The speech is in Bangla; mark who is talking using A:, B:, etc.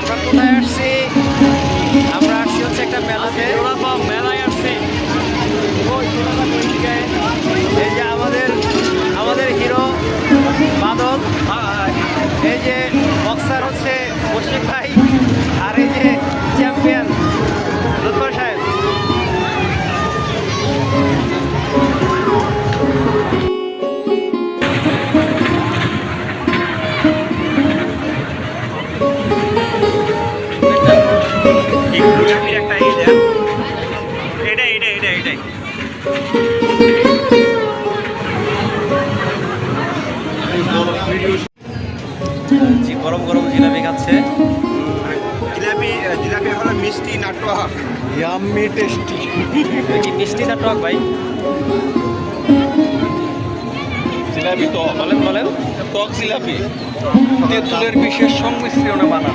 A: আমরা কোথায় আসছি? আমরা আসছি হচ্ছে একটা মেলাতে। মেলায় আসছি। এই যে আমাদের হিরো বাদল, এই যে বক্সার হচ্ছে মুশফিক ভাই, আর এই যে চ্যাম্পিয়ন লুৎফর সাহেব। একটা এটাই জি, গরম গরম জিলাপি খাচ্ছে।
B: জিলাপি হলো মিষ্টি না টক?
C: Yummy tasty.
A: কি মিষ্টি না টক ভাই?
C: জিলাপি টক,
A: বলেন।
C: টক জিলাপি তেঁতুলের বিশেষ সংমিশ্রণে বানানো।